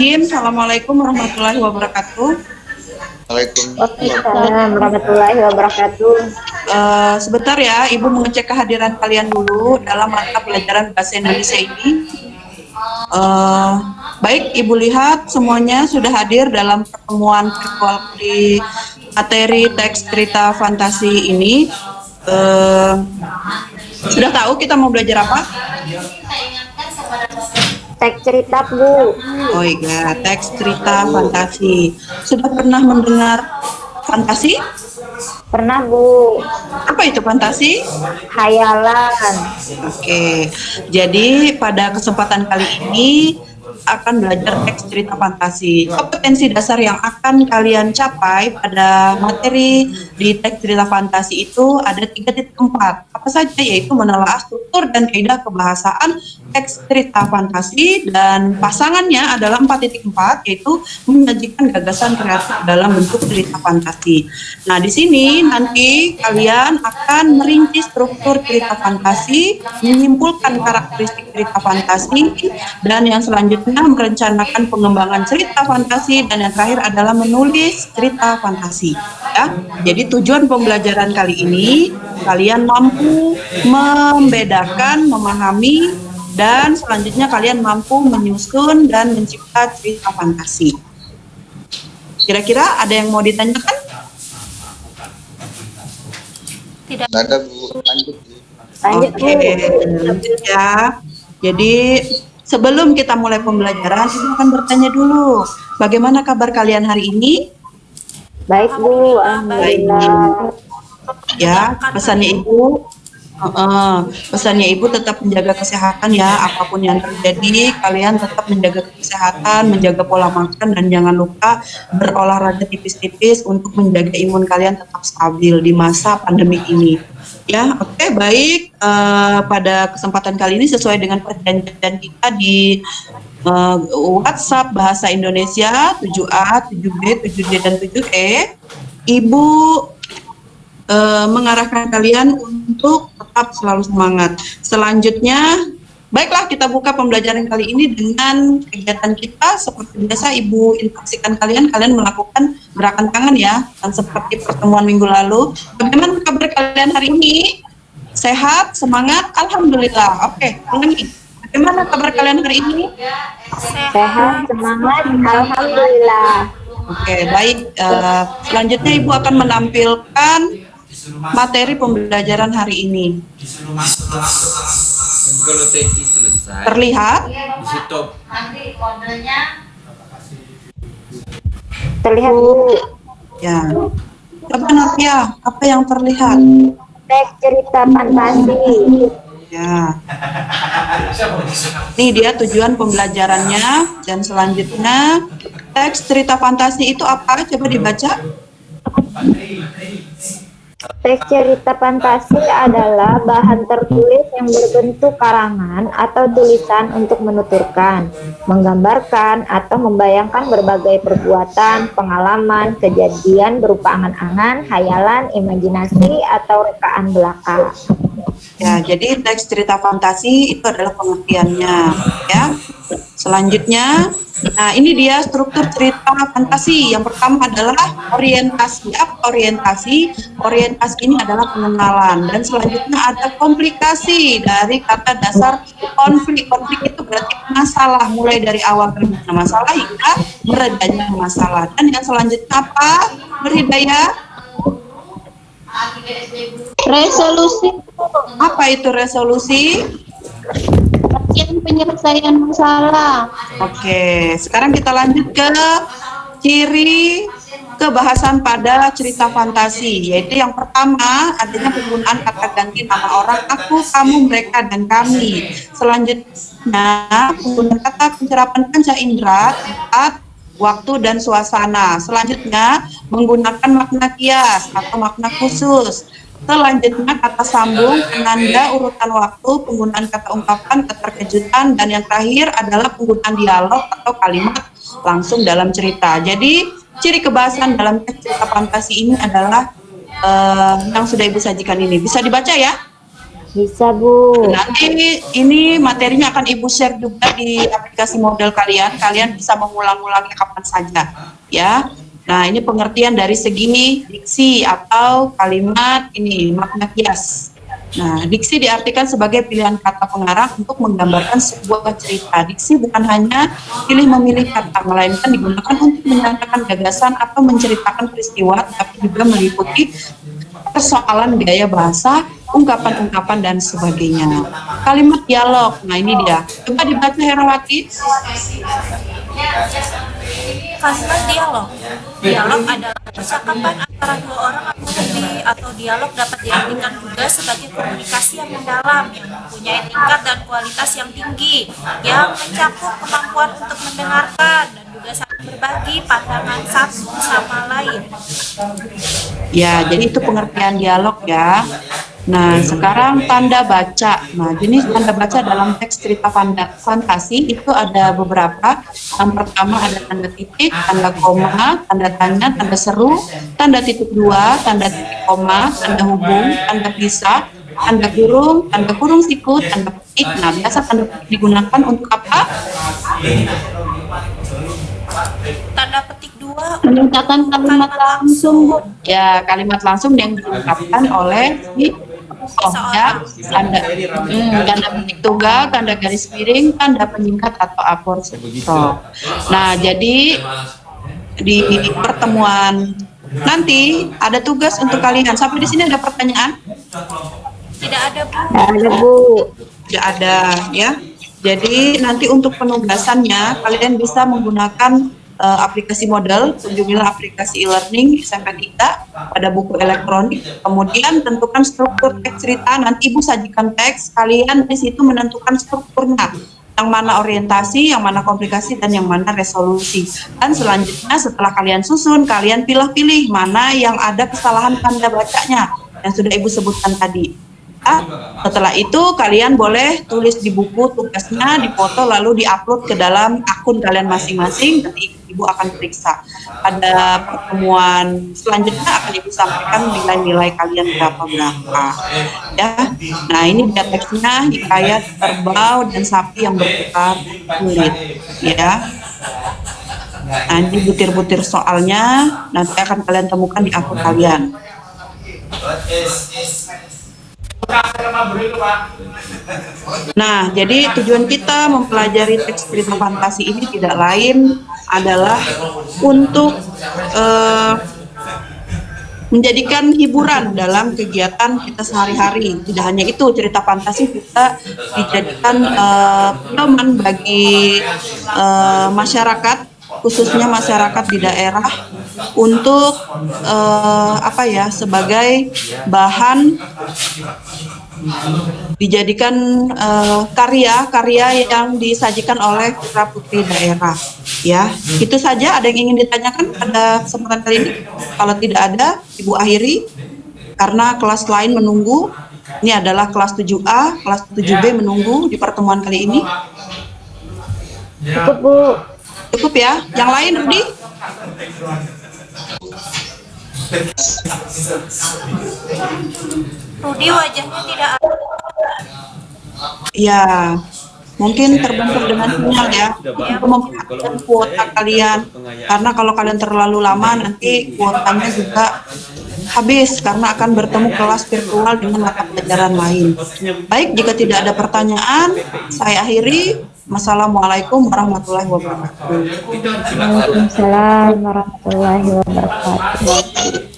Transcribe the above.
Bismillahirrahmanirrahim. Assalamualaikum warahmatullahi wabarakatuh. Waalaikumsalam warahmatullahi wabarakatuh. Sebentar ya, Ibu mengecek kehadiran kalian dulu dalam mata pelajaran bahasa Indonesia ini. Baik, Ibu lihat semuanya sudah hadir dalam pertemuan virtual di materi teks cerita fantasi ini. Sudah tahu kita mau belajar apa? Teks cerita, Bu. Oh iya, teks cerita fantasi. Sudah pernah mendengar fantasi? Pernah, Bu. Apa itu fantasi? Hayalan. Oke, jadi pada kesempatan kali ini akan belajar teks cerita fantasi. Kompetensi dasar yang akan kalian capai pada materi di teks cerita fantasi itu ada 3.4. Apa saja? Yaitu menelaah struktur dan kaidah kebahasaan teks cerita fantasi, dan pasangannya adalah 4.4, yaitu menyajikan gagasan kreatif dalam bentuk cerita fantasi. Nah, di sini nanti kalian akan merinci struktur cerita fantasi, menyimpulkan karakteristik cerita fantasi, dan yang selanjutnya merencanakan pengembangan cerita fantasi, dan yang terakhir adalah menulis cerita fantasi. Ya, jadi tujuan pembelajaran kali ini kalian mampu membedakan, memahami, dan selanjutnya kalian mampu menyusun dan mencipta cerita fantasi. Kira-kira ada yang mau ditanyakan? Tidak ada, Bu. Lanjut. Oke, lanjut ya. Jadi sebelum kita mulai pembelajaran, kita akan bertanya dulu, bagaimana kabar kalian hari ini? Baik, Bu. Alhamdulillah. Ya, pesannya Ibu, pesannya Ibu tetap menjaga kesehatan ya, apapun yang terjadi, kalian tetap menjaga kesehatan, menjaga pola makan, dan jangan lupa berolahraga tipis-tipis untuk menjaga imun kalian tetap stabil di masa pandemi ini. Ya, oke, baik. Pada kesempatan kali ini sesuai dengan perjanjian kita di WhatsApp Bahasa Indonesia 7A, 7B, 7D, dan 7E, Ibu mengarahkan kalian untuk tetap selalu semangat. Selanjutnya, baiklah, kita buka pembelajaran kali ini dengan kegiatan kita. Seperti biasa, Ibu instruksikan kalian melakukan gerakan tangan ya, dan seperti pertemuan minggu lalu. Bagaimana kabar kalian hari ini? Sehat, semangat, alhamdulillah. Oke, ulangi. Bagaimana kabar kalian hari ini? Sehat, semangat, alhamdulillah. Oke, baik. Selanjutnya Ibu akan menampilkan materi pembelajaran hari ini. Kalau teki selesai, Terlihat? di stop. Terlihat, Bu. Ya. Coba Natia, apa yang terlihat? Teks cerita fantasi. Ya. Ini dia tujuan pembelajarannya, dan selanjutnya teks cerita fantasi itu apa? Coba dibaca. Teks cerita fantasi adalah bahan tertulis yang berbentuk karangan atau tulisan untuk menuturkan, menggambarkan, atau membayangkan berbagai perbuatan, pengalaman, kejadian berupa angan-angan, hayalan, imajinasi, atau rekaan belaka. Ya, jadi teks cerita fantasi itu adalah pengertiannya, ya. Selanjutnya, nah ini dia struktur cerita fantasi. Yang pertama adalah orientasi. Apa orientasi? Orientasi ini adalah pengenalan, dan selanjutnya ada komplikasi dari kata dasar konflik. Konflik itu berarti masalah, mulai dari awal terjadinya masalah hingga meredanya masalah. Dan yang selanjutnya apa? Berhidayah. Resolusi. Apa itu resolusi? Penyelesaian masalah. Oke, sekarang kita lanjut ke ciri kebahasan pada cerita fantasi, yaitu yang pertama adanya penggunaan kata ganti nama orang, aku, kamu, mereka, dan kami. Selanjutnya penggunaan kata pencerapan panca indera, tempat, waktu, dan suasana. Selanjutnya menggunakan makna kias atau makna khusus. Selanjutnya kata sambung, penanda urutan waktu, penggunaan kata ungkapan, keterkejutan, dan yang terakhir adalah penggunaan dialog atau kalimat langsung dalam cerita. Jadi ciri kebahasan dalam teks cerita fantasi ini adalah yang sudah Ibu sajikan ini. Bisa dibaca ya? Bisa, Bu. Nanti ini materinya akan Ibu share juga di aplikasi model kalian. Kalian bisa mengulang-ulangi kapan saja, ya. Nah, ini pengertian dari segi diksi atau kalimat ini makna kias. Nah, diksi diartikan sebagai pilihan kata pengarang untuk menggambarkan sebuah cerita. Diksi bukan hanya pilih memilih kata, melainkan digunakan untuk menyatakan gagasan atau menceritakan peristiwa, tapi juga meliputi persoalan gaya bahasa, ungkapan-ungkapan, dan sebagainya. Kalimat dialog, nah ini dia. Coba dibaca Herawati. Kalimat dialog. Dialog adalah percakapan antara dua orang atau lebih, atau dialog dapat diartikan juga sebagai komunikasi yang mendalam, yang mempunyai tingkat dan kualitas yang tinggi, yang mencakup kemampuan untuk mendengarkan dan juga saling berbagi pandangan satu sama lain. Ya, jadi itu pengertian dialog ya. Nah, sekarang tanda baca. Nah, jenis tanda baca dalam teks cerita fantasi itu ada beberapa. Yang pertama ada tanda titik, tanda koma, tanda tanya, tanda seru, tanda titik dua, tanda titik koma, tanda hubung, tanda pisah, tanda kurung siku, tanda petik. Nah, biasa tanda petik digunakan untuk apa? Tanda petik dua Meningkatkan kalimat langsung, Bu. Ya, kalimat langsung yang diungkapkan oleh si ya, tanda petik tunggal, tanda garis miring, tanda penyingkat atau apostrof. Nah, jadi di pertemuan nanti ada tugas untuk kalian. Sampai di sini ada pertanyaan? tidak ada, Bu. Ada, Bu. Tidak ada ya. Jadi nanti untuk penugasannya kalian bisa menggunakan aplikasi model, kunjungilah aplikasi e-learning SMP 3 pada buku elektronik. Kemudian tentukan struktur teks cerita. Nanti Ibu sajikan teks, kalian di situ menentukan strukturnya. Yang mana orientasi, yang mana komplikasi, dan yang mana resolusi. Dan selanjutnya setelah kalian susun, kalian pilih-pilih mana yang ada kesalahan tanda bacanya yang sudah Ibu sebutkan tadi. Setelah itu kalian boleh tulis di buku tugasnya, difoto lalu diupload ke dalam akun kalian masing-masing. Nanti Ibu akan periksa. Pada pertemuan selanjutnya akan Ibu sampaikan nilai-nilai kalian berapa ya. Nah, ini dia teksnya, hikayat kerbau dan sapi yang bertukar kulit ya. Nah, ini butir-butir soalnya nanti akan kalian temukan di akun kalian. Nah, jadi tujuan kita mempelajari teks cerita fantasi ini tidak lain adalah untuk menjadikan hiburan dalam kegiatan kita sehari-hari. Tidak hanya itu, cerita fantasi kita dijadikan pedoman bagi masyarakat, khususnya masyarakat di daerah, untuk sebagai bahan dijadikan karya-karya yang disajikan oleh putra-putri daerah ya. Itu saja. Ada yang ingin ditanyakan pada kesempatan kali ini? Kalau tidak ada, Ibu akhiri karena kelas lain menunggu. Ini adalah kelas 7A, kelas 7B menunggu di pertemuan kali ini. Cukup, Bu. Cukup ya. Yang lain, Rudi? Rudi wajahnya tidak ada. Ya, mungkin terbentur dengan sinyal ya. Untuk memperhatikan kuota kalian. Karena kalau kalian terlalu lama nanti kuotanya juga habis karena akan bertemu kelas virtual dengan mata pelajaran lain. Baik, jika tidak ada pertanyaan, saya akhiri. Wassalamualaikum warahmatullahi wabarakatuh. Waalaikumsalam warahmatullahi wabarakatuh.